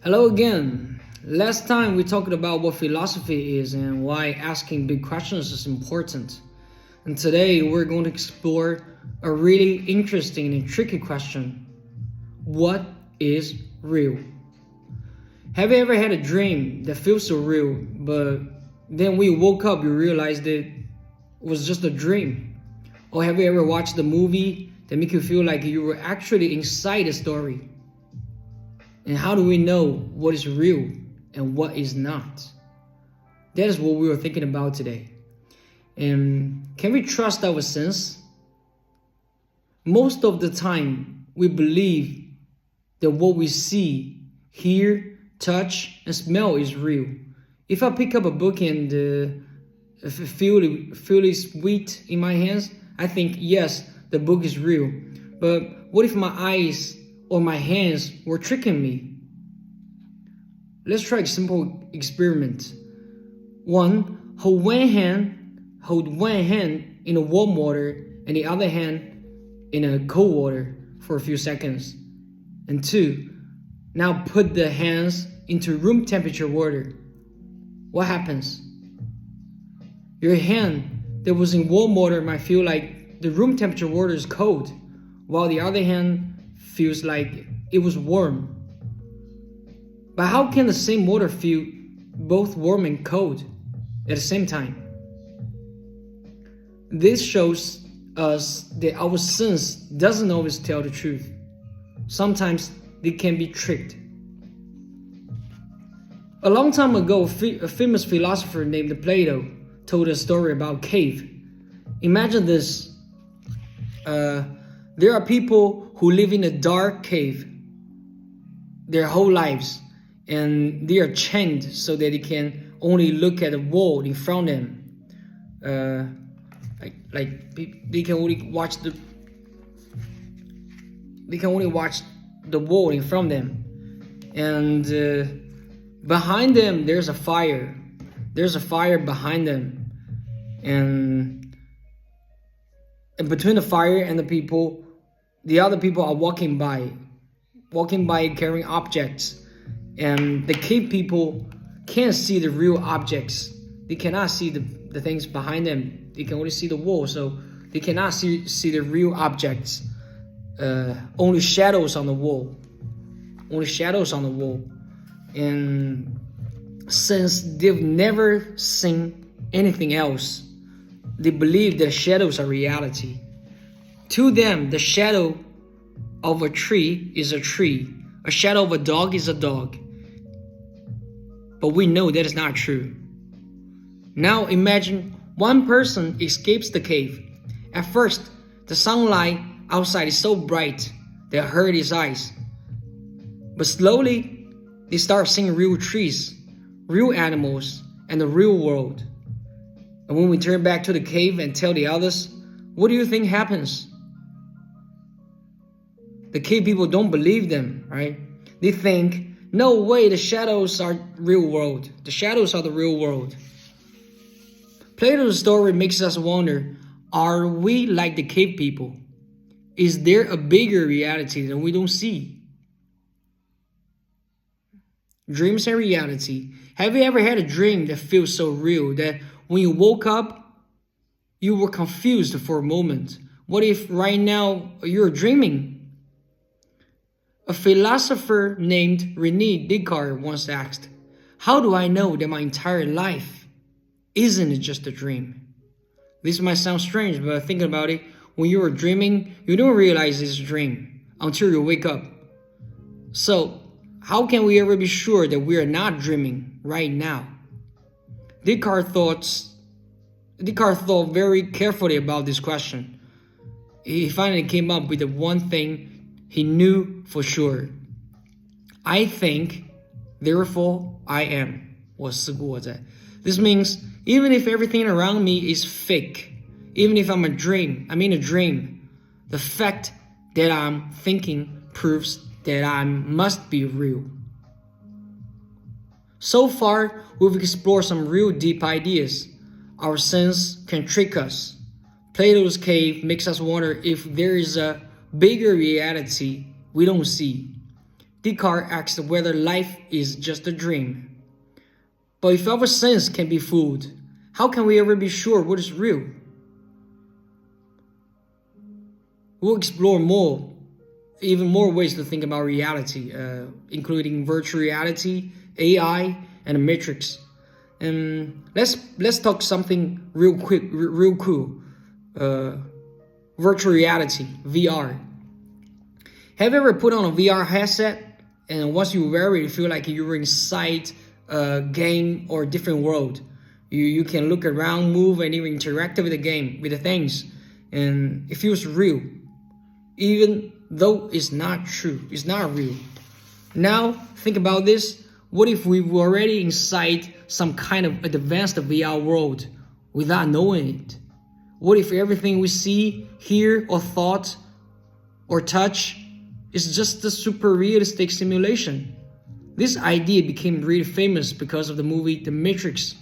Hello again. Last time we talked about what philosophy is and why asking big questions is important. And today we're going to explore a really interesting and tricky question. What is real? Have you ever had a dream that feels so real, but then when you woke up you realized it was just a dream? Or have you ever watched a movie that make you feel like you were actually inside a story? And how do we know what is real and what is not? That is what we were thinking about today. And can we trust our sense? Most of the time, we believe that what we see, hear, touch, and smell is real. If I pick up a book and feel it sweet in my hands, I think, yes, the book is real. But what if my eyes or my hands were tricking me? Let's try a simple experiment. One, hold one hand in a warm water and the other hand in a cold water for a few seconds. And two, now put the hands into room temperature water. What happens? Your hand that was in warm water might feel like the room temperature water is cold, while the other hand feels like it was warm. But how can the same water feel both warm and cold at the same time? This shows us that our sense doesn't always tell the truth. Sometimes they can be tricked. A long time ago, a famous philosopher named Plato told a story about a cave. Imagine this. There are people who live in a dark cave their whole lives, and they are chained so that they can only look at the wall in front of them. They can only watch the wall in front of them, and behind them there's a fire. There's a fire behind them, and between the fire and the other people are walking by carrying objects. And the cave people can't see the real objects. They cannot see the things behind them. They can only see the wall, so they cannot see the real objects. Only shadows on the wall. And since they've never seen anything else, they believe that shadows are reality. To them, the shadow of a tree is a tree. A shadow of a dog is a dog. But we know that is not true. Now imagine one person escapes the cave. At first, the sunlight outside is so bright that it hurt his eyes. But slowly, they start seeing real trees, real animals, and the real world. And when we turn back to the cave and tell the others, what do you think happens? The cave people don't believe them, right? They think, no way, the shadows are real world. The shadows are the real world. Plato's story makes us wonder, are we like the cave people? Is there a bigger reality that we don't see? Dreams and reality. Have you ever had a dream that feels so real that when you woke up, you were confused for a moment? What if right now you're dreaming? A philosopher named René Descartes once asked, how do I know that my entire life isn't just a dream? This might sound strange, but thinking about it, when you are dreaming, you don't realize it's a dream until you wake up. So, how can we ever be sure that we are not dreaming right now? Descartes thought very carefully about this question. He finally came up with the one thing he knew for sure. I think, therefore I am. 我思故我在. This means even if everything around me is fake, even if I'm in a dream, the fact that I'm thinking proves that I must be real. So far, we've explored some real deep ideas. Our sense can trick us. Plato's cave makes us wonder if there is a bigger reality we don't see. Descartes asked whether life is just a dream. But if our sense can be fooled, how can we ever be sure what is real? We'll explore even more ways to think about reality, including virtual reality, AI, and the Matrix. And let's talk something real cool. Virtual reality, VR. Have you ever put on a VR headset and once you wear it, you feel like you're inside a game or a different world? You can look around, move, and even interact with the game, with the things, and it feels real, even though it's not true, it's not real. Now, think about this. What if we were already inside some kind of advanced VR world without knowing it? What if everything we see, hear, or thought, or touch is just a super realistic simulation? This idea became really famous because of the movie The Matrix.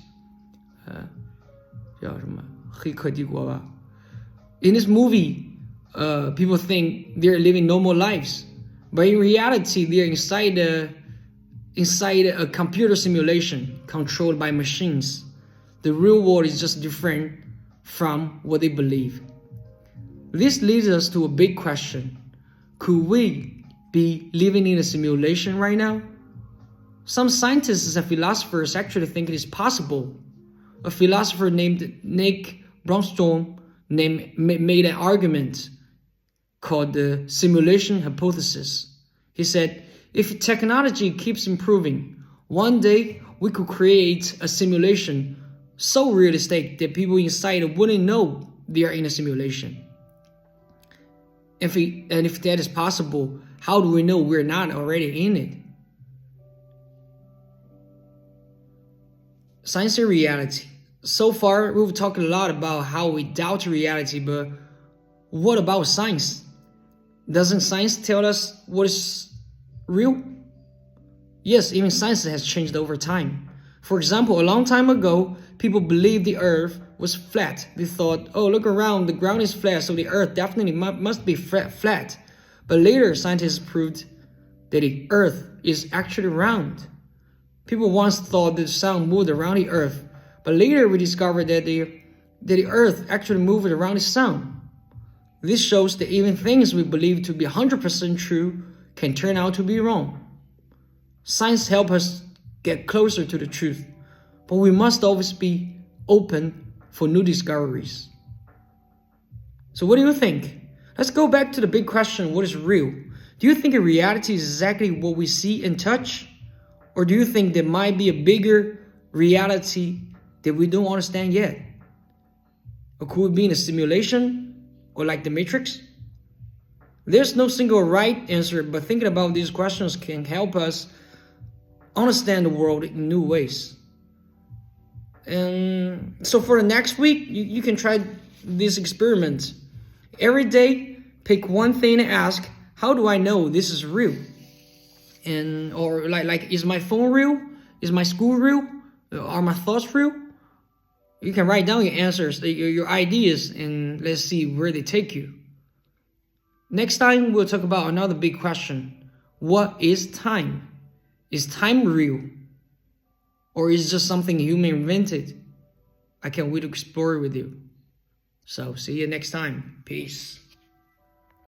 In this movie, people think they're living normal lives, but in reality, they're inside a computer simulation controlled by machines. The real world is just different from what they believe. This leads us to a big question. Could we be living in a simulation right now? Some scientists and philosophers actually think it is possible. A philosopher named Nick Bostrom made an argument called the simulation hypothesis. He said, if technology keeps improving, one day we could create a simulation so realistic that people inside wouldn't know they are in a simulation. If that is possible, how do we know we're not already in it? Science and reality. So far, we've talked a lot about how we doubt reality, but what about science? Doesn't science tell us what is real? Yes, even science has changed over time. For example, a long time ago, people believed the earth was flat. They thought, oh, look around, the ground is flat, so the earth definitely must be flat. But later, scientists proved that the earth is actually round. People once thought that the sun moved around the earth, but later we discovered that the earth actually moved around the sun. This shows that even things we believe to be 100% true can turn out to be wrong. Science helps us get closer to the truth, but we must always be open for new discoveries. So what do you think? Let's go back to the big question, what is real? Do you think a reality is exactly what we see and touch? Or do you think there might be a bigger reality that we don't understand yet? Or could it be in a simulation or like the Matrix? There's no single right answer, but thinking about these questions can help us understand the world in new ways. And so for the next week, you can try this experiment. Every day, pick one thing and ask, how do I know this is real? Or like, is my phone real? Is my school real? Are my thoughts real? You can write down your answers, your ideas, and let's see where they take you. Next time, we'll talk about another big question. What is time? Is time real? Or is it just something human invented? I can't wait to explore it with you. So, see you next time. Peace.